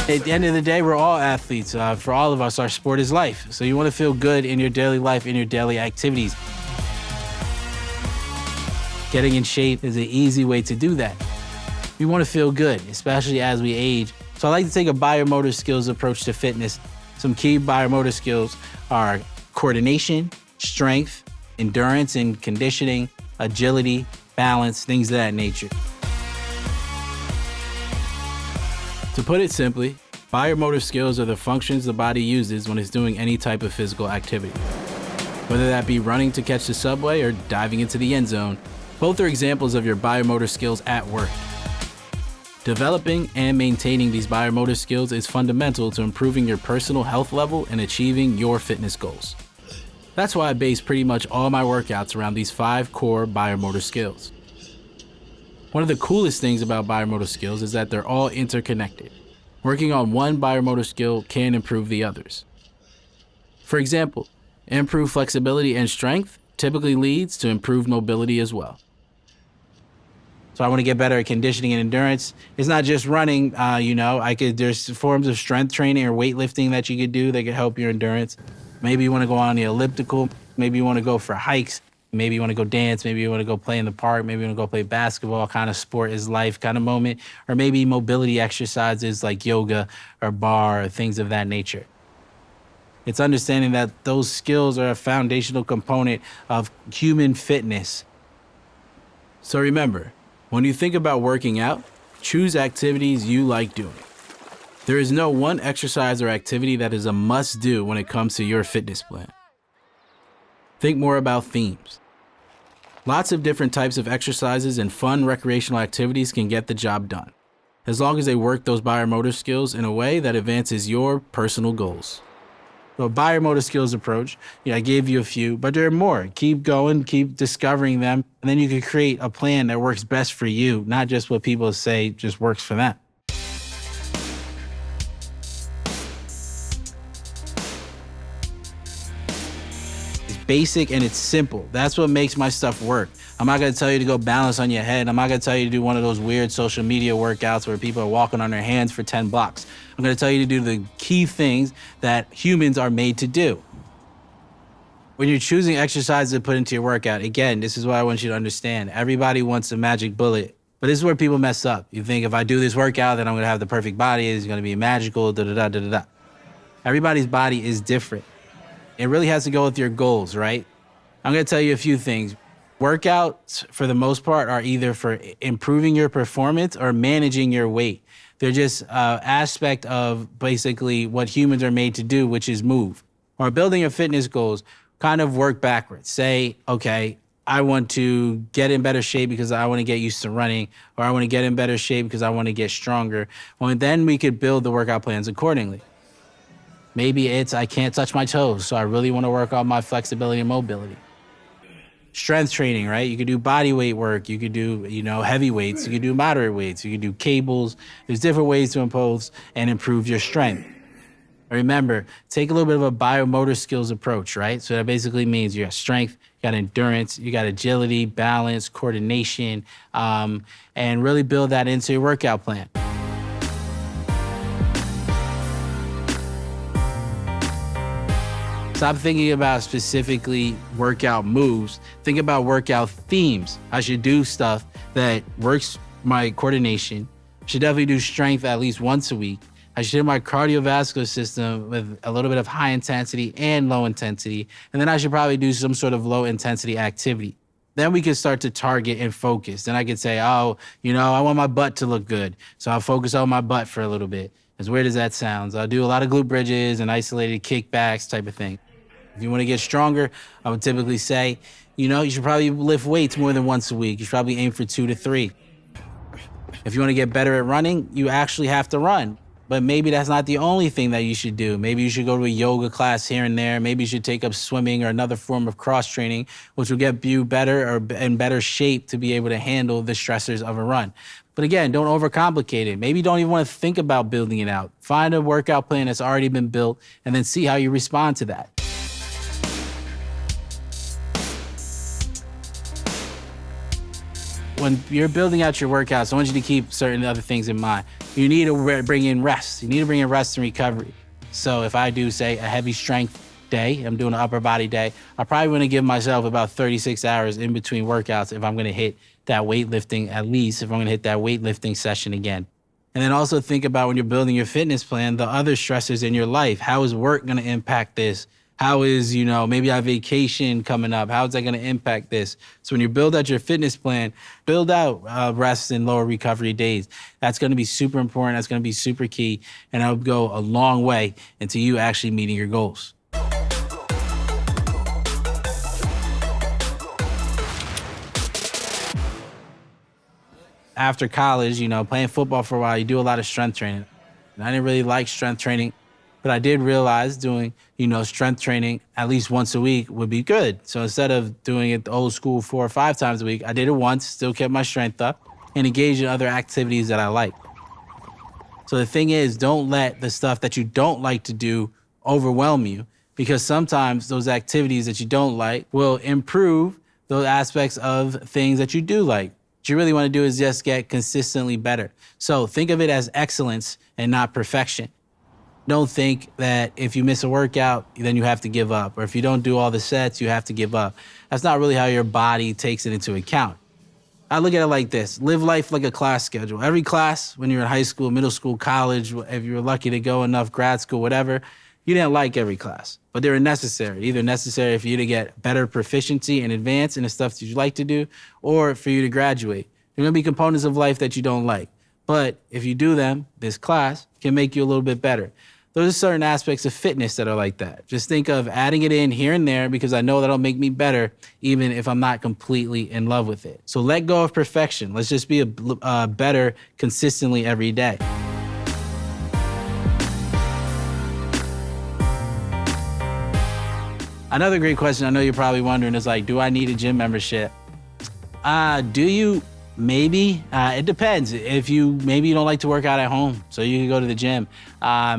At the end of the day, we're all athletes. For all of us, our sport is life. So you want to feel good in your daily life, in your daily activities. Getting in shape is an easy way to do that. We want to feel good, especially as we age. So I like to take a biomotor skills approach to fitness. Some key biomotor skills are coordination, strength, endurance and conditioning, agility, balance, things of that nature. To put it simply, biomotor skills are the functions the body uses when it's doing any type of physical activity. Whether that be running to catch the subway or diving into the end zone, both are examples of your biomotor skills at work. Developing and maintaining these biomotor skills is fundamental to improving your personal health level and achieving your fitness goals. That's why I base pretty much all my workouts around these 5 core biomotor skills. One of the coolest things about biomotor skills is that they're all interconnected. Working on one biomotor skill can improve the others. For example, improved flexibility and strength typically leads to improved mobility as well. So I want to get better at conditioning and endurance. It's not just running, there's forms of strength training or weightlifting that you could do that could help your endurance. Maybe you want to go on the elliptical. Maybe you want to go for hikes. Maybe you want to go dance. Maybe you want to go play in the park. Maybe you want to go play basketball, kind of sport is life kind of moment. Or maybe mobility exercises like yoga or bar or things of that nature. It's understanding that those skills are a foundational component of human fitness. So remember, when you think about working out, choose activities you like doing. There is no one exercise or activity that is a must-do when it comes to your fitness plan. Think more about themes. Lots of different types of exercises and fun recreational activities can get the job done, as long as they work those biomotor skills in a way that advances your personal goals. So a biomotor skills approach, I gave you a few, but there are more. Keep going, keep discovering them, and then you can create a plan that works best for you, not just what people say just works for them. It's basic and it's simple. That's what makes my stuff work. I'm not gonna tell you to go balance on your head. I'm not gonna tell you to do one of those weird social media workouts where people are walking on their hands for 10 blocks. I'm gonna tell you to do the key things that humans are made to do. When you're choosing exercises to put into your workout, again, this is what I want you to understand. Everybody wants a magic bullet, but this is where people mess up. You think if I do this workout, then I'm gonna have the perfect body, it's gonna be magical, da-da-da-da-da. Everybody's body is different. It really has to go with your goals, right? I'm gonna tell you a few things. Workouts, for the most part, are either for improving your performance or managing your weight. They're just aspect of basically what humans are made to do, which is move. Or building your fitness goals, kind of work backwards. Say, okay, I want to get in better shape because I want to get used to running, or I want to get in better shape because I want to get stronger. Well, then we could build the workout plans accordingly. Maybe it's I can't touch my toes, so I really want to work on my flexibility and mobility. Strength training, right? You could do body weight work. You could do, heavy weights. You could do moderate weights. You could do cables. There's different ways to impose and improve your strength. Remember, take a little bit of a biomotor skills approach, right? So that basically means you got strength, you got endurance, you got agility, balance, coordination, and really build that into your workout plan. Stop thinking about specifically workout moves. Think about workout themes. I should do stuff that works my coordination. I should definitely do strength at least once a week. I should hit my cardiovascular system with a little bit of high intensity and low intensity. And then I should probably do some sort of low intensity activity. Then we can start to target and focus. Then I could say, I want my butt to look good. So I'll focus on my butt for a little bit. As weird as that sounds, I'll do a lot of glute bridges and isolated kickbacks type of thing. If you want to get stronger, I would typically say, you should probably lift weights more than once a week. You should probably aim for 2 to 3. If you want to get better at running, you actually have to run. But maybe that's not the only thing that you should do. Maybe you should go to a yoga class here and there. Maybe you should take up swimming or another form of cross training, which will get you better or in better shape to be able to handle the stressors of a run. But again, don't overcomplicate it. Maybe you don't even want to think about building it out. Find a workout plan that's already been built and then see how you respond to that. when you're building out your workouts, I want you to keep certain other things in mind. You need to bring in rest. You need to bring in rest and recovery. So if I do, say, a heavy strength day, I'm doing an upper body day, I probably want to give myself about 36 hours in between workouts if I'm going to hit that weightlifting, at least if I'm going to hit that weightlifting session again. And then also think about when you're building your fitness plan, the other stressors in your life. How is work going to impact this? How is, maybe I have vacation coming up. How is that going to impact this? So when you build out your fitness plan, build out rest and lower recovery days. That's going to be super important. That's going to be super key. And that'll go a long way into you actually meeting your goals. After college, playing football for a while, you do a lot of strength training. And I didn't really like strength training, but I did realize doing, strength training at least once a week would be good. So instead of doing it the old school 4 or 5 times a week, I did it once, still kept my strength up, and engaged in other activities that I like. So the thing is, don't let the stuff that you don't like to do overwhelm you, because sometimes those activities that you don't like will improve those aspects of things that you do like. What you really want to do is just get consistently better. So think of it as excellence and not perfection. Don't think that if you miss a workout, then you have to give up. Or if you don't do all the sets, you have to give up. That's not really how your body takes it into account. I look at it like this. Live life like a class schedule. Every class, when you're in high school, middle school, college, if you were lucky to go enough, grad school, whatever, you didn't like every class, but they were necessary. Either necessary for you to get better proficiency and advance in the stuff that you like to do, or for you to graduate. There are gonna be components of life that you don't like. But if you do them, this class can make you a little bit better. Those are certain aspects of fitness that are like that. Just think of adding it in here and there because I know that'll make me better even if I'm not completely in love with it. So let go of perfection. Let's just be better consistently every day. Another great question I know you're probably wondering is like, do I need a gym membership? Do you? Maybe. It depends. Maybe you don't like to work out at home, so you can go to the gym.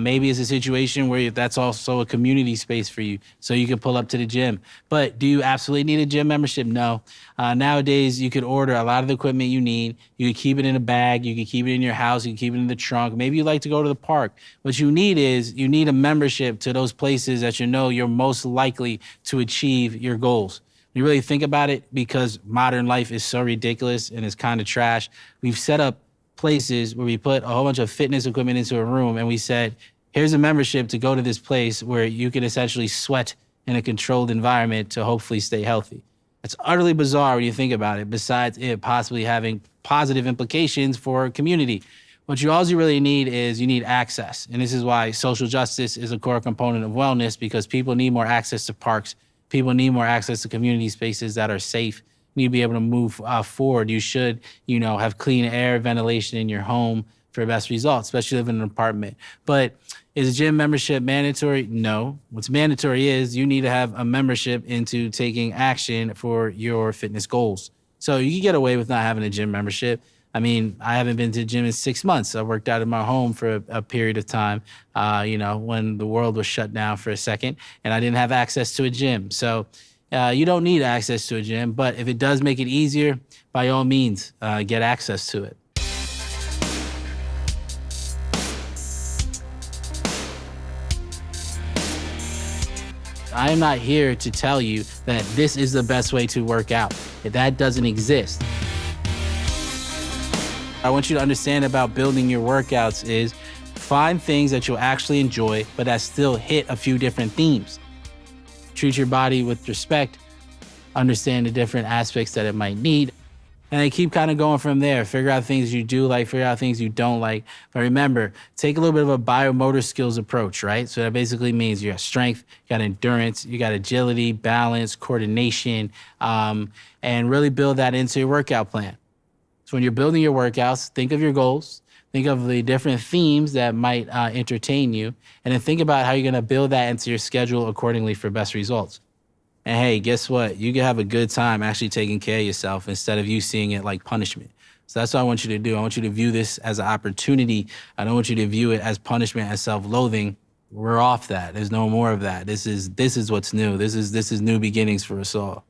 Maybe it's a situation where that's also a community space for you, so you can pull up to the gym. But do you absolutely need a gym membership? No. Nowadays, you could order a lot of the equipment you need. You can keep it in a bag. You can keep it in your house. You can keep it in the trunk. Maybe you like to go to the park. What you need a membership to those places that you're most likely to achieve your goals. You really think about it, because modern life is so ridiculous and it's kind of trash. We've set up places where we put a whole bunch of fitness equipment into a room and we said, here's a membership to go to this place where you can essentially sweat in a controlled environment to hopefully stay healthy. It's utterly bizarre when you think about it, besides it possibly having positive implications for community. What you also really need is you need access. And this is why social justice is a core component of wellness, because people need more access to parks. People need more access to community spaces that are safe. You need to be able to move forward. You should, have clean air, ventilation in your home for best results, especially living in an apartment. But is a gym membership mandatory? No. What's mandatory is you need to have a membership into taking action for your fitness goals. So you can get away with not having a gym membership. I mean, I haven't been to the gym in 6 months. I worked out in my home for a period of time, when the world was shut down for a second and I didn't have access to a gym. So you don't need access to a gym, but if it does make it easier, by all means, get access to it. I am not here to tell you that this is the best way to work out. That doesn't exist. I want you to understand about building your workouts is find things that you'll actually enjoy, but that still hit a few different themes. Treat your body with respect, understand the different aspects that it might need, and then keep kind of going from there. Figure out things you do like, figure out things you don't like. But remember, take a little bit of a biomotor skills approach, right? So that basically means you got strength, you got endurance, you got agility, balance, coordination, and really build that into your workout plan. So when you're building your workouts, think of your goals, think of the different themes that might entertain you, and then think about how you're gonna build that into your schedule accordingly for best results. And hey, guess what? You can have a good time actually taking care of yourself instead of you seeing it like punishment. So that's what I want you to do. I want you to view this as an opportunity. I don't want you to view it as punishment, as self-loathing. We're off that. There's no more of that. This is what's new. This is new beginnings for us all.